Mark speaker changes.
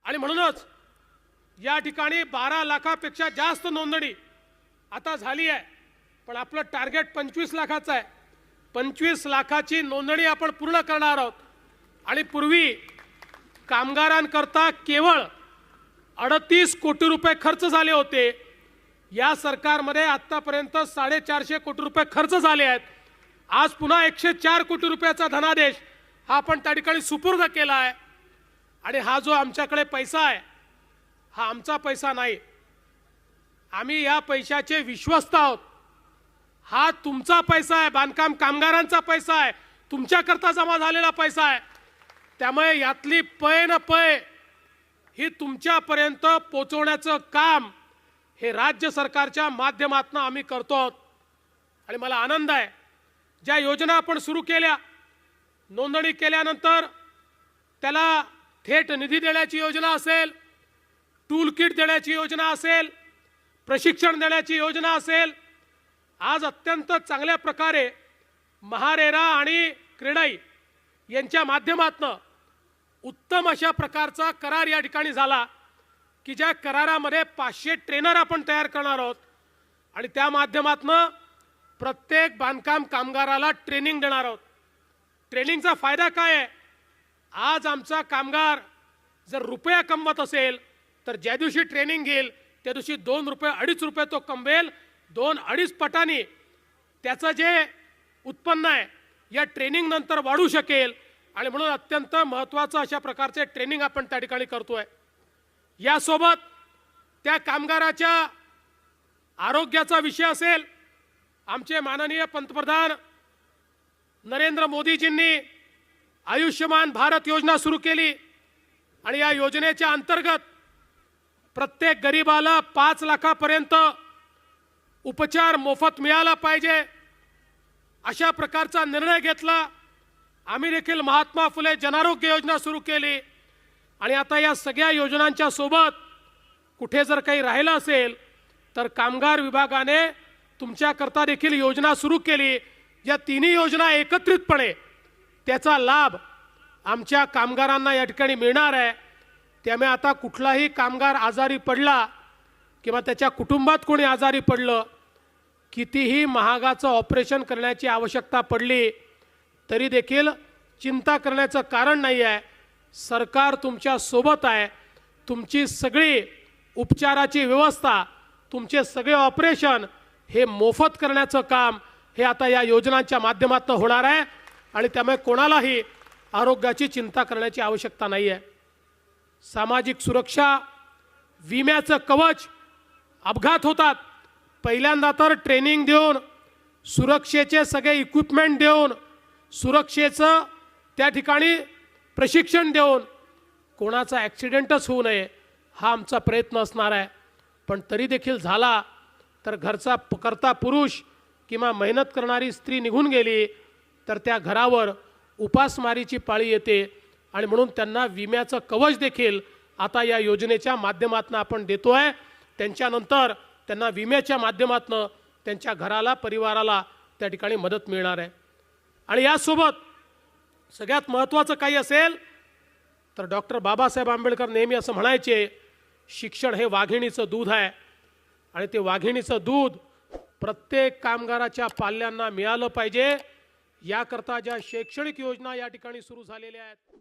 Speaker 1: आणि म्हणूनच या ठिकाणी 12 लाखापेक्षा जास्त नोंदणी आता झाली आहे, पण आपलं टार्गेट 25 लाखाचं आहे। 25 लाखाची नोंदणी आपण पूर्ण करणार आहोत। आणि पूर्वी कामगारांकरता केवळ 38 कोटी रुपये खर्च झाले होते। या सरकारमध्ये आतापर्यंत 450 कोटी रुपये खर्च झाले आहेत। आज पुन्हा 104 कोटी रुपयाचा धनादेश हा आपण त्या ठिकाणी सुपूर्द केला आहे। आणि हा जो आमच्याकडे पैसा आहे हा आमचा पैसा नाही, आम्ही या पैशाचे विश्वस्त आहोत। हा तुमचा पैसा आहे, बांधकाम कामगारांचा पैसा आहे, तुमच्याकरता जमा झालेला पैसा आहे। त्यामुळे यातली पै न पै ही तुमच्यापर्यंत पोहोचवण्याचं काम हे राज्य सरकारच्या माध्यमातून आम्ही करतो आहोत। आणि मला आनंद आहे, ज्या योजना आपण सुरू केल्या, नोंदणी केल्यानंतर त्याला थेट निधी देण्याची योजना असेल, टूल किट देण्याची योजना असेल, प्रशिक्षण देण्याची योजना असेल, आज अत्यंत चांगल्या प्रकारे महारेरा आणि क्रेडाई यांच्या माध्यमातून उत्तम अशा प्रकारचा करार या ठिकाणी झाला की ज्या करारामध्ये 500 ट्रेनर आपण तयार करणार आहोत आणि त्या माध्यमातून प्रत्येक बांधकाम कामगाराला ट्रेनिंग देणार आहोत। ट्रेनिंगचा फायदा काय आहे? आज आमचा कामगार जर रुपया कमवत असेल तर ज्या दिवशी ट्रेनिंग घेईल त्या दिवशी 2 रुपये 2.5 रुपये तो कमवेल, 2-2.5 पटांनी त्याचं जे उत्पन्न आहे या ट्रेनिंग नंतर वाढू शकेल। आणि म्हणून अत्यंत महत्त्वाचं अशा प्रकारचे ट्रेनिंग आपण त्या ठिकाणी करतोय। यासोबत त्या कामगाराच्या आरोग्याचा विषय असेल, आमचे माननीय पंतप्रधान नरेंद्र मोदीजींनी आयुष्यमान भारत योजना सुरू केली आणि या योजनेच्या अंतर्गत प्रत्येक गरीबाला 5 लाखापर्यंत उपचार मोफत मिळाला पाहिजे अशा प्रकारचा निर्णय घेतला। आम्ही देखील महात्मा फुले जनआरोग्य योजना सुरू केली आणि आता या सगळ्या योजनांच्या सोबत कुठे जर काही राहिलं असेल तर कामगार विभागाने तुमच्याकरता देखील योजना सुरू केली। या तिन्ही योजना एकत्रितपणे त्याचा लाभ आमच्या कामगारांना या ठिकाणी मिळणार आहे। त्यामुळे आता कुठलाही कामगार आजारी पडला किंवा त्याच्या कुटुंबात कोणी आजारी पडलं, कितीही महागाचं ऑपरेशन करण्याची आवश्यकता पडली तरी देखील चिंता करण्याचं कारण नाही आहे। सरकार तुमच्या सोबत आहे। तुमची सगळी उपचाराची व्यवस्था, तुमचे सगळे ऑपरेशन हे मोफत करण्याचं काम हे आता या योजनांच्या माध्यमातून होणार आहे आणि त्यामुळे कोणालाही आरोग्याची चिंता करण्याची आवश्यकता नाही आहे। सामाजिक सुरक्षा विम्याचं कवच, अपघात होतात, पहिल्यांदा तर ट्रेनिंग देऊन, सुरक्षेचे सगळे इक्विपमेंट देऊन, सुरक्षेचं त्या ठिकाणी प्रशिक्षण देऊन कोणाचा ॲक्सिडेंटच होऊ नये हा आमचा प्रयत्न असणार आहे। पण तरी देखील झाला तर घरचा करता पुरुष किंवा मेहनत करणारी स्त्री निघून गेली तर त्या घरावर उपासमारीची पाळी येते आणि म्हणून त्यांना विम्याचं कवच देखील आता या योजनेच्या माध्यमातून आपण देतो आहे। त्यांच्यानंतर त्यांना विम्याच्या माध्यमातून त्यांच्या घराला, परिवाराला त्या ठिकाणी मदत मिळणार आहे। आणि यासोबत सगळ्यात महत्त्वाचं काही असेल तर डॉक्टर बाबासाहेब आंबेडकर नेहमी असं म्हणायचे, शिक्षण हे वाघिणीचं दूध आहे आणि ते वाघिणीचं दूध प्रत्येक कामगाराच्या पाल्यांना मिळालं पाहिजे। याकरता ज्या शैक्षणिक योजना या ठिकाणी सुरू झालेल्या आहेत